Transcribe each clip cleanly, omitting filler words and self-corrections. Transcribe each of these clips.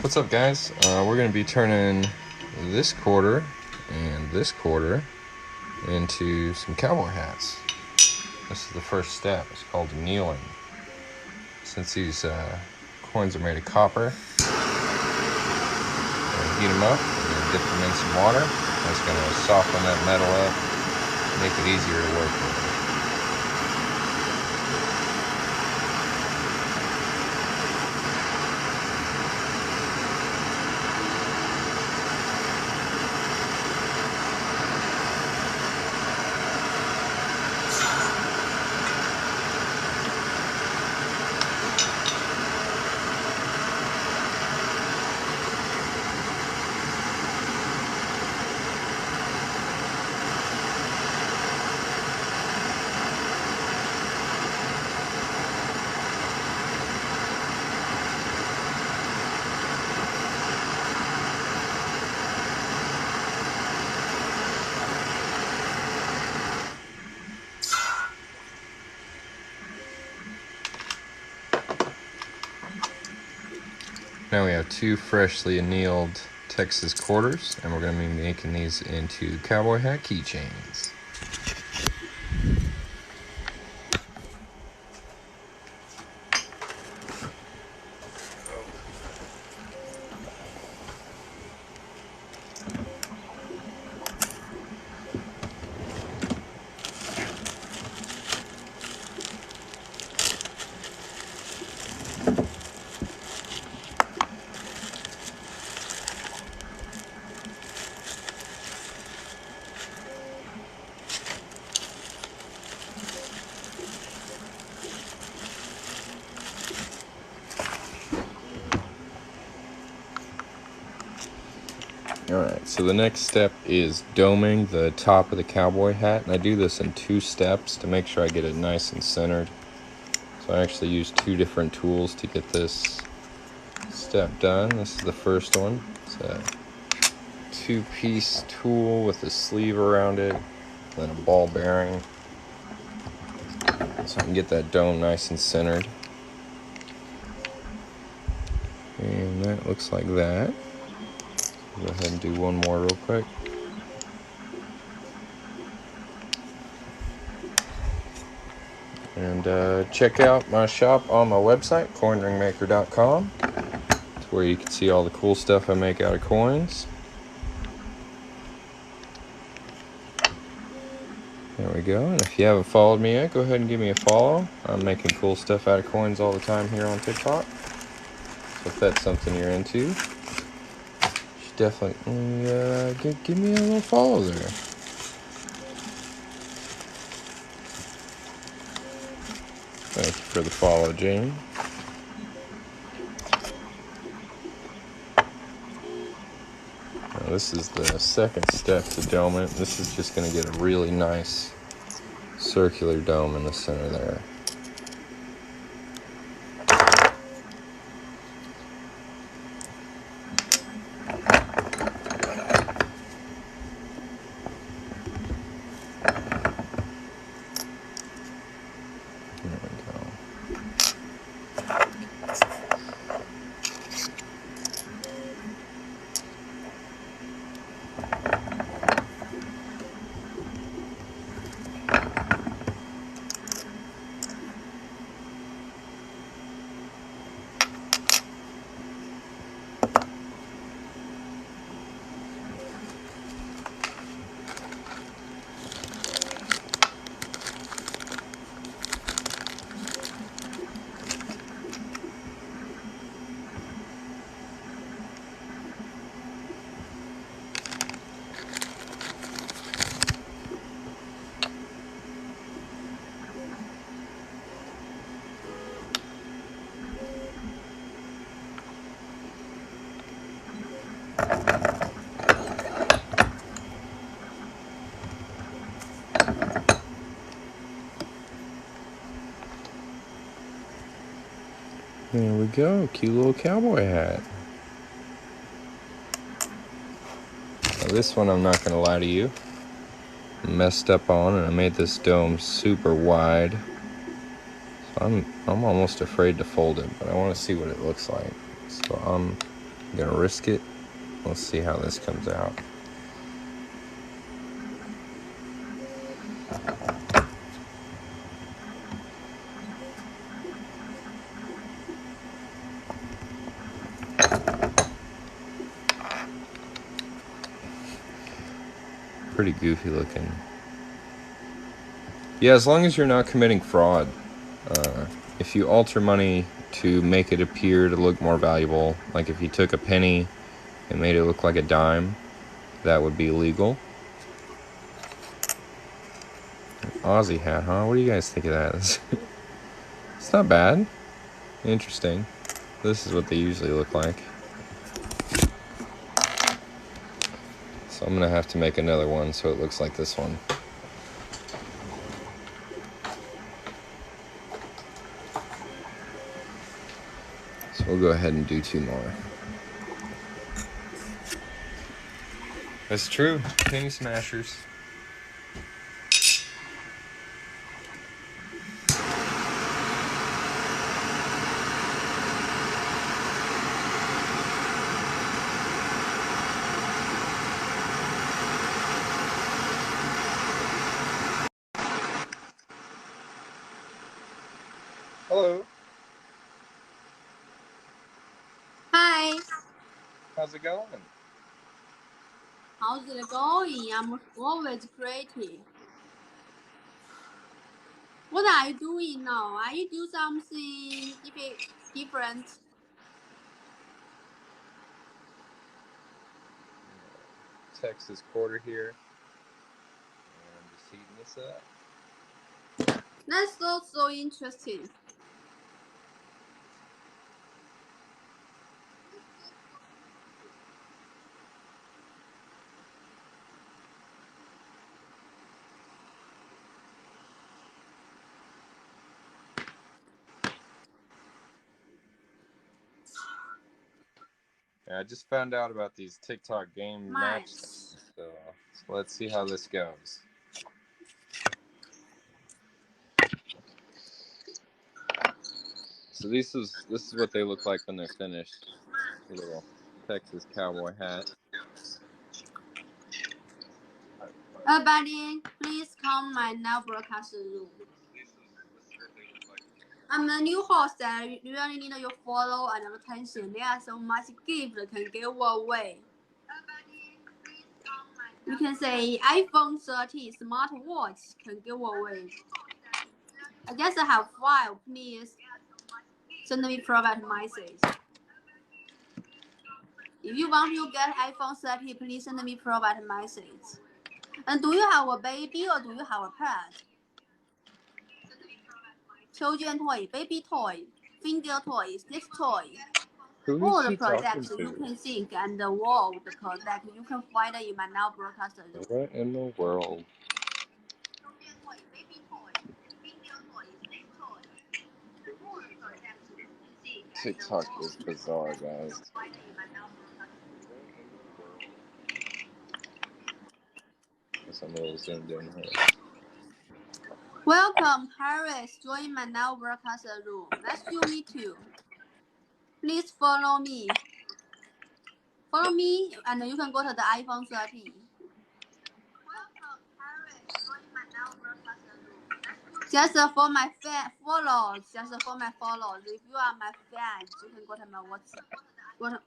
What's up, guys? We're going to be turning this quarter and this quarter into some cowboy hats. This is the first step. It's called annealing. Since these coins are made of copper, we're going to heat them up and dip them in some water. That's going to soften that metal up, make it easier to work with. Now we have two freshly annealed Texas quarters, and we're going to be making these into cowboy hat keychains. Alright, so the next step is doming the top of the cowboy hat, and I do this in 2 steps to make sure I get it nice and centered. So I actually use 2 different tools to get this step done. This is the first one. It's a 2-piece tool with a sleeve around it, and then a ball bearing, so I can get that dome nice and centered. And that looks like that. Go ahead and do one more real quick. And check out my shop on my website, coinringmaker.com. It's where you can see all the cool stuff I make out of coins. There we go. And if you haven't followed me yet, go ahead and give me a follow. I'm making cool stuff out of coins all the time here on TikTok. So if that's something you're into, you should definitely give me a little follow there. Thank you for the follow, Jamie. Now this is the second step to dome it. This is just going to get a really nice circular dome in the center there. There we go, cute little cowboy hat. Now this one, I'm not gonna lie to you, messed up on, and I made this dome super wide. So I'm almost afraid to fold it, but I want to see what it looks like. So I'm I'm gonna risk it. Let's see how this comes out. Pretty goofy looking. Yeah, as long as you're not committing fraud. If you alter money to make it appear to look more valuable, like if you took a penny and made it look like a dime, that would be illegal. Aussie hat, huh? What do you guys think of that? It's not bad. Interesting. This is what they usually look like. So I'm gonna have to make another one so it looks like this one. So we'll go ahead and do 2 more. That's true. Penny smashers. Hello. Hi, How's it going? how's it going? I'm always creative. What are you doing now? Are you doing something different? Texas quarter here. And I'm just heating this up. That's so interesting. Yeah, I just found out about these TikTok game match things, so let's see how this goes. So this is what they look like when they're finished. A little Texas cowboy hat. Everybody, please come my now broadcast room. I'm the new host that really need your follow and attention. There are so much gift that can give away. You can say iPhone 30 smartwatch can give away. I just have 5. Please send me private message. If you want to get iPhone 30, please send me private message. And do you have a baby or do you have a pet? Children toy, baby toy, finger toy, stick toy. All the products you can think and the world product you can find in my now broadcast room. What in the world? TikTok is bizarre, guys. Guess I'm a little zoomed in here. Welcome, Harris. Join my now broadcast room. Nice to meet you. Please follow me. Follow me, and you can go to the iPhone 30. Just for my followers, If you are my fans, you can go to my WhatsApp.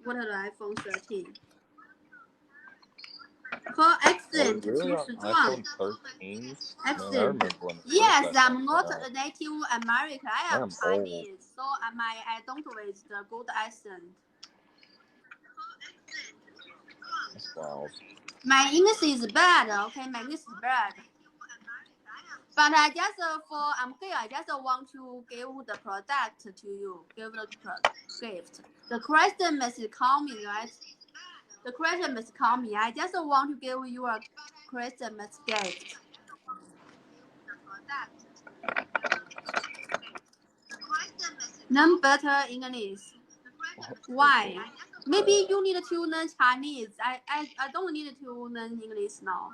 Go to the iPhone 13. For accent, really? iPhone 13? Accent. Yes, I'm not a native American. I am Chinese, so I don't with the good accent. Wow. My English is bad, okay? My English is bad. But I just I'm here. I just want to give the product to you. Give the gift. The Christmas is coming, right? The Christmas is coming. I just want to give you a Christmas gift. Learn better English. Why? Maybe you need to learn Chinese. I don't need to learn English now.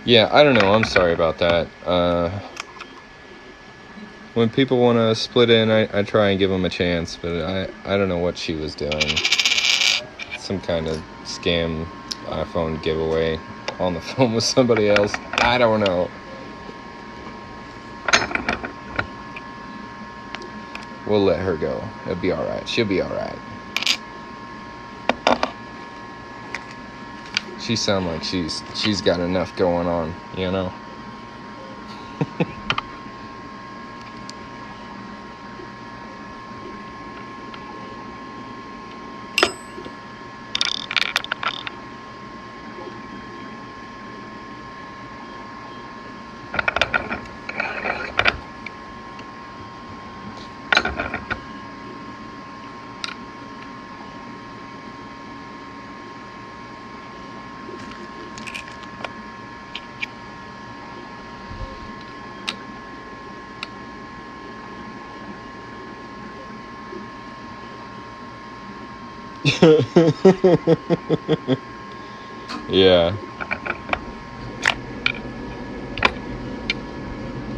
Yeah, I don't know. I'm sorry about that. when people want to split in, I try and give them a chance, but I don't know what she was doing. Some kind of scam iPhone giveaway on the phone with somebody else. I don't know. We'll let her go. It'll be alright. She'll be alright. She sounds like she's got enough going on, you know? Yeah.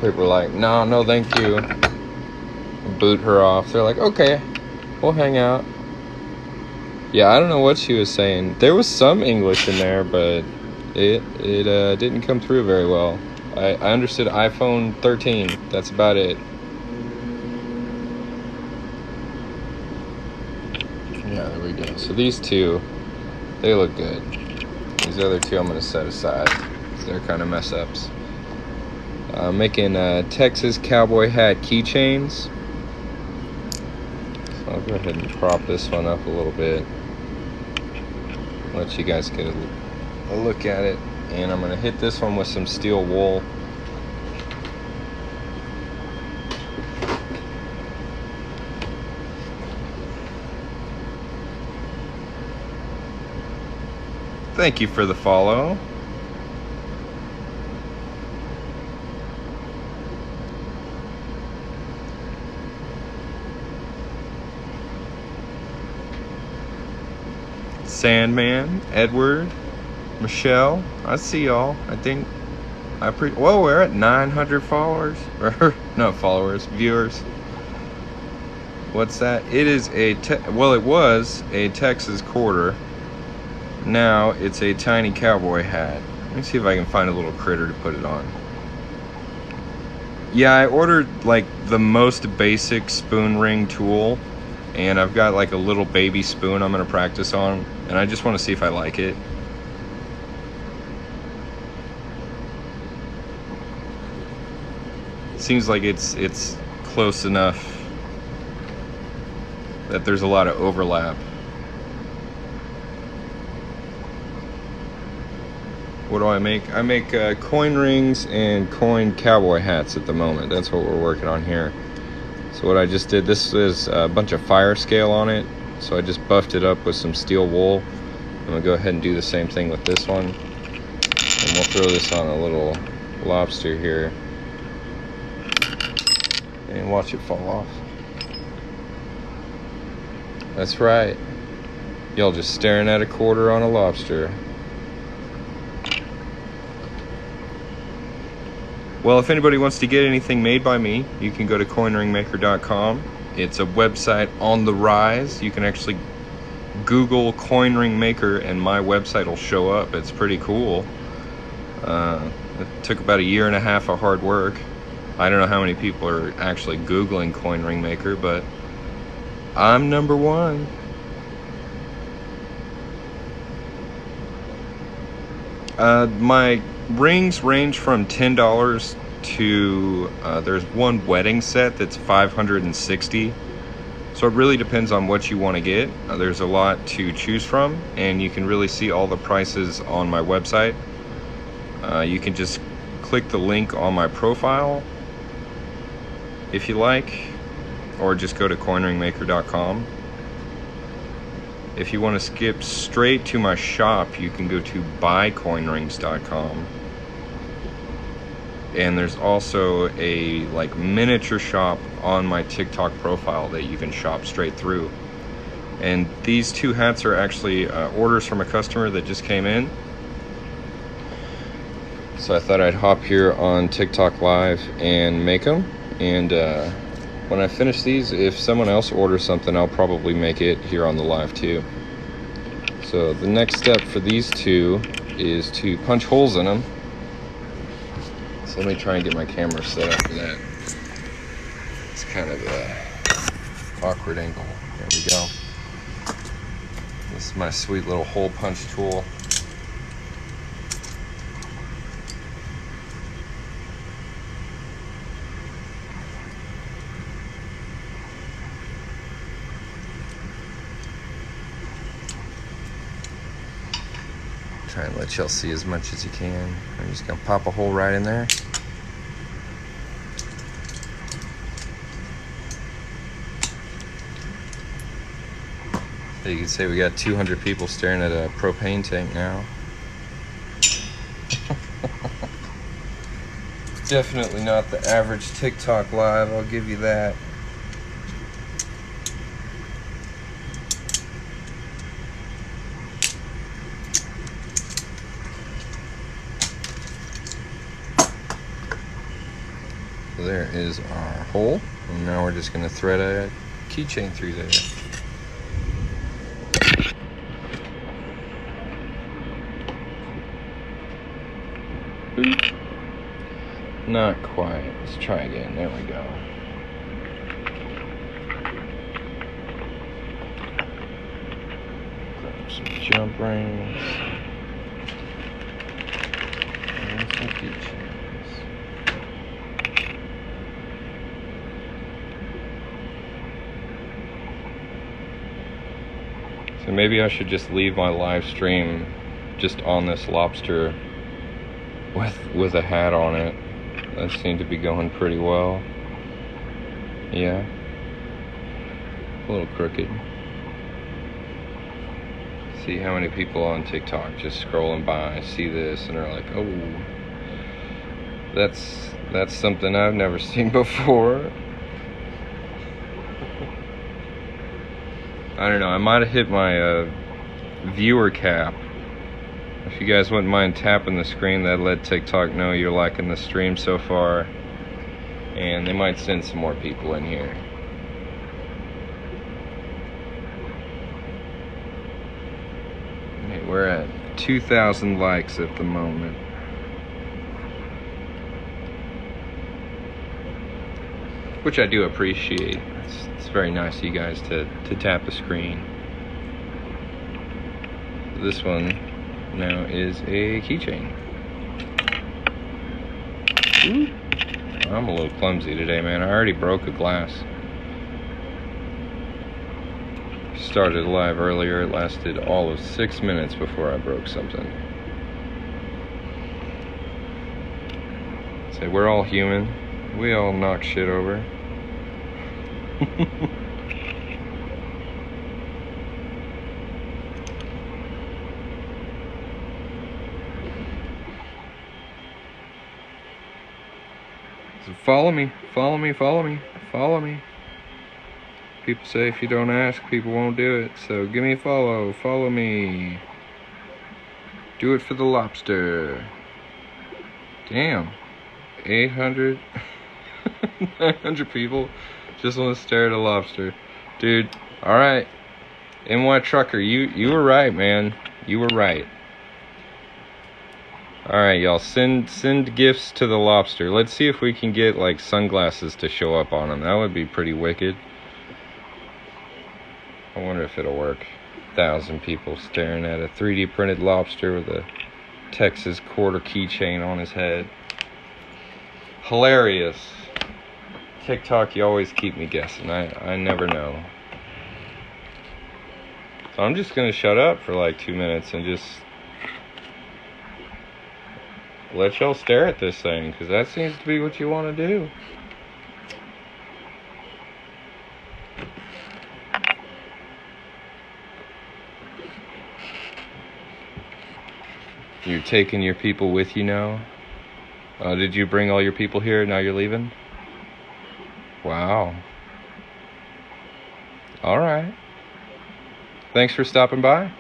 People are like, no, thank you. Boot her off. They're like, okay, we'll hang out. Yeah, I don't know what she was saying. There was some English in there, but it didn't come through very well. I understood iPhone 13. That's about it. Yeah, there we go. So these two, they look good. These other two I'm going to set aside. They're kind of mess ups. Making Texas Cowboy Hat Keychains. So I'll go ahead and prop this one up a little bit. Let you guys get a look at it. And I'm going to hit this one with some steel wool. Thank you for the follow. Sandman, Edward, Michelle, I see y'all. I think well, we're at 900 followers, or not followers, viewers. What's that? It is well, it was a Texas quarter. Now it's a tiny cowboy hat. Let me see if I can find a little critter to put it on. Yeah, I ordered like the most basic spoon ring tool, and I've got like a little baby spoon I'm gonna practice on, and I just want to see if I like it. Seems like it's close enough that there's a lot of overlap. What do I make? I make coin rings and coin cowboy hats at the moment. That's what we're working on here. So what I just did, this is a bunch of fire scale on it. So I just buffed it up with some steel wool. I'm gonna go ahead and do the same thing with this one. And we'll throw this on a little lobster here. And watch it fall off. That's right. Y'all just staring at a quarter on a lobster. Well, if anybody wants to get anything made by me, you can go to coinringmaker.com. It's a website on the rise. You can actually Google coin ring maker and my website will show up. It's pretty cool. It took about 1.5 years of hard work. I don't know how many people are actually Googling coin ring maker, but I'm number one. My rings range from $10 to there's one wedding set that's $560. So it really depends on what you want to get. There's a lot to choose from, and you can really see all the prices on my website. You can just click the link on my profile if you like, or just go to coinringmaker.com. If you want to skip straight to my shop, you can go to buycoinrings.com. And there's also a like miniature shop on my TikTok profile that you can shop straight through. And these two hats are actually orders from a customer that just came in. So I thought I'd hop here on TikTok Live and make them. And when I finish these, if someone else orders something, I'll probably make it here on the live too. So the next step for these two is to punch holes in them. So let me try and get my camera set up for that. It's kind of a awkward angle. There we go. This is my sweet little hole punch tool. Try and let y'all see as much as you can. I'm just gonna pop a hole right in there. So you can say we got 200 people staring at a propane tank now. Definitely not the average TikTok live, I'll give you that. So there is our hole, and now we're just going to thread a keychain through there. Oops. Not quite. Let's try again. There we go. Grab some jump rings and some keychains. So maybe I should just leave my live stream just on this lobster with a hat on it. That seemed to be going pretty well. Yeah. A little crooked. See how many people on TikTok just scrolling by see this and are like, oh, that's something I've never seen before. I don't know, I might have hit my viewer cap. If you guys wouldn't mind tapping the screen, that'd let TikTok know you're liking the stream so far. And they might send some more people in here. Okay, we're at 2,000 likes at the moment. Which I do appreciate. It's very nice of you guys to tap the screen. This one now is a keychain. Ooh. I'm a little clumsy today, man. I already broke a glass. Started live earlier. It lasted all of 6 minutes before I broke something. Say, we're all human. We all knock shit over. So follow me, follow me, follow me, follow me. People say if you don't ask, people won't do it. So give me a follow, follow me. Do it for the lobster. Damn. 800, 900 people just want to stare at a lobster. Dude, alright. NY Trucker, you were right, man. You were right. Alright, y'all, send gifts to the lobster. Let's see if we can get, like, sunglasses to show up on him. That would be pretty wicked. I wonder if it'll work. 1,000 people staring at a 3D printed lobster with a Texas quarter keychain on his head. Hilarious. TikTok, you always keep me guessing. I never know. So I'm just gonna shut up for like 2 minutes and just let y'all stare at this thing, because that seems to be what you want to do. You're taking your people with you now? Did you bring all your people here? Now you're leaving? Wow. Alright. Thanks for stopping by.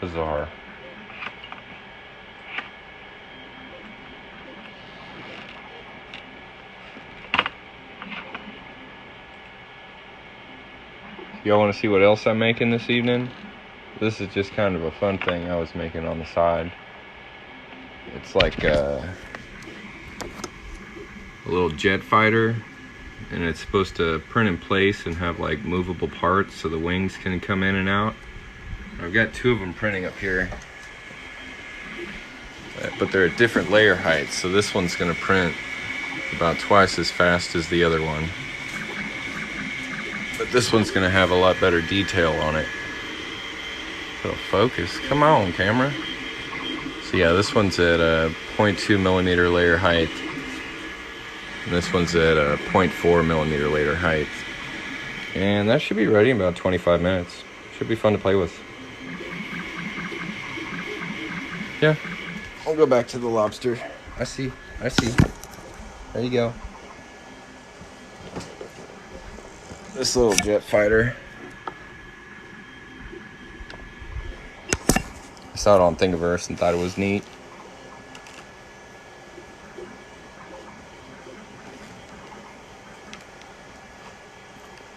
bizarre. Y'all want to see what else I'm making this evening? This is just kind of a fun thing I was making on the side. It's like a little jet fighter, and it's supposed to print in place and have like movable parts so the wings can come in and out. I've got two of them printing up here, but they're at different layer heights, so this one's going to print about twice as fast as the other one, but this one's going to have a lot better detail on it. So focus, come on camera. So yeah, this one's at a 0.2 millimeter layer height, and this one's at a 0.4 millimeter layer height, and that should be ready in about 25 minutes. Should be fun to play with. Yeah, I'll go back to the lobster. I see. There you go. This little jet fighter. I saw it on Thingiverse and thought it was neat.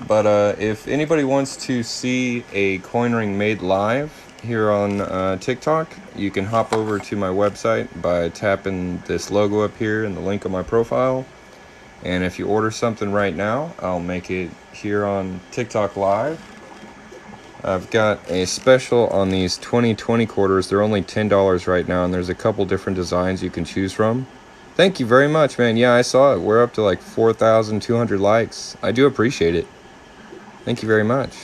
But if anybody wants to see a coin ring made live here on TikTok, you can hop over to my website by tapping this logo up here and the link on my profile. And if you order something right now, I'll make it here on TikTok live. I've got a special on these 2020 quarters. They're only $10 right now, and there's a couple different designs you can choose from. Thank you very much, man. Yeah, I saw it. We're up to like 4,200 likes. I do appreciate it. Thank you very much.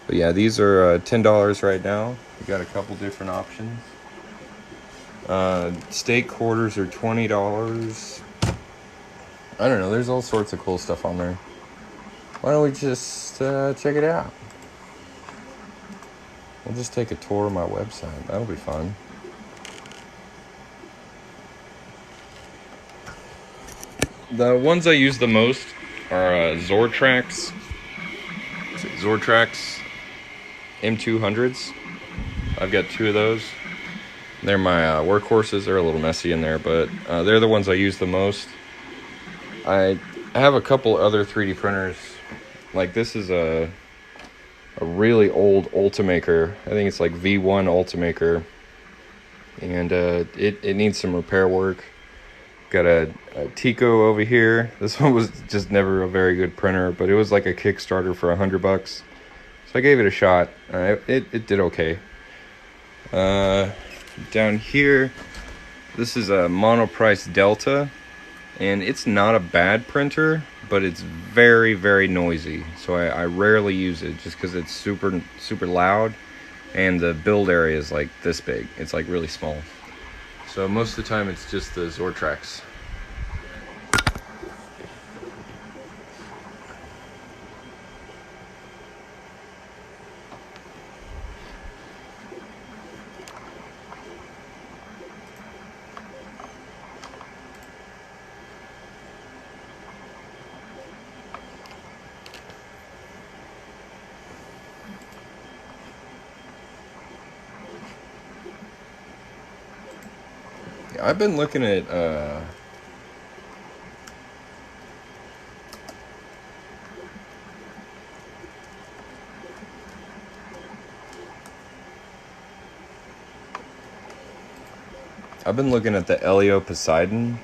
But yeah, these are $10 right now. We got a couple different options. Steak quarters are $20. I don't know, there's all sorts of cool stuff on there. Why don't we just check it out? We'll just take a tour of my website. That'll be fun. The ones I use the most are Zortrax M200s. I've got two of those. They're my workhorses. They're a little messy in there, but they're the ones I use the most. I have a couple other 3D printers. Like this is a really old Ultimaker. I think it's like V1 Ultimaker, and it needs some repair work. Got a Tico over here. This one was just never a very good printer, but it was like a Kickstarter for $100, so I gave it a shot. It did okay. Down here, this is a Monoprice Delta, and it's not a bad printer, but it's very, very noisy. So I rarely use it just because it's super, super loud, and the build area is like this big. It's like really small. So most of the time it's just the Zortrax. I've been looking at the Elio Poseidon.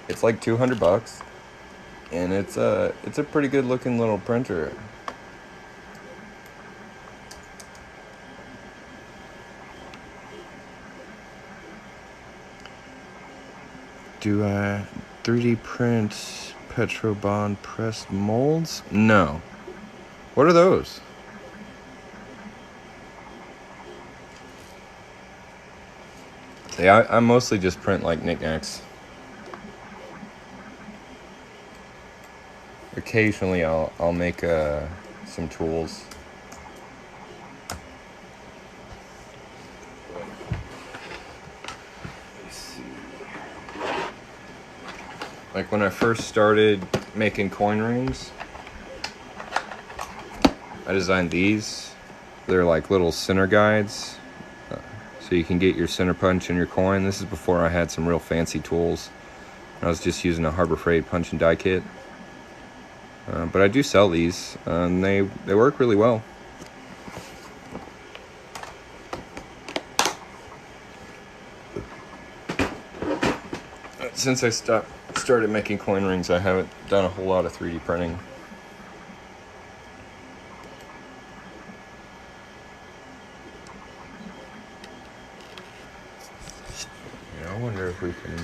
It's like $200. And it's a pretty good looking little printer. Do I 3D print Petrobond pressed molds? No. What are those? See, I mostly just print like knickknacks. Occasionally I'll make some tools. Let's see. like when I first started making coin rings, I designed these. They're like little center guides, so you can get your center punch in your coin. This is before I had some real fancy tools. I was just using a Harbor Freight punch and die kit. But I do sell these, and they work really well. Since I started making coin rings, I haven't done a whole lot of 3D printing. Yeah, I wonder if we can...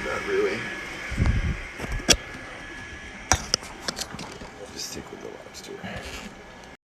Not really.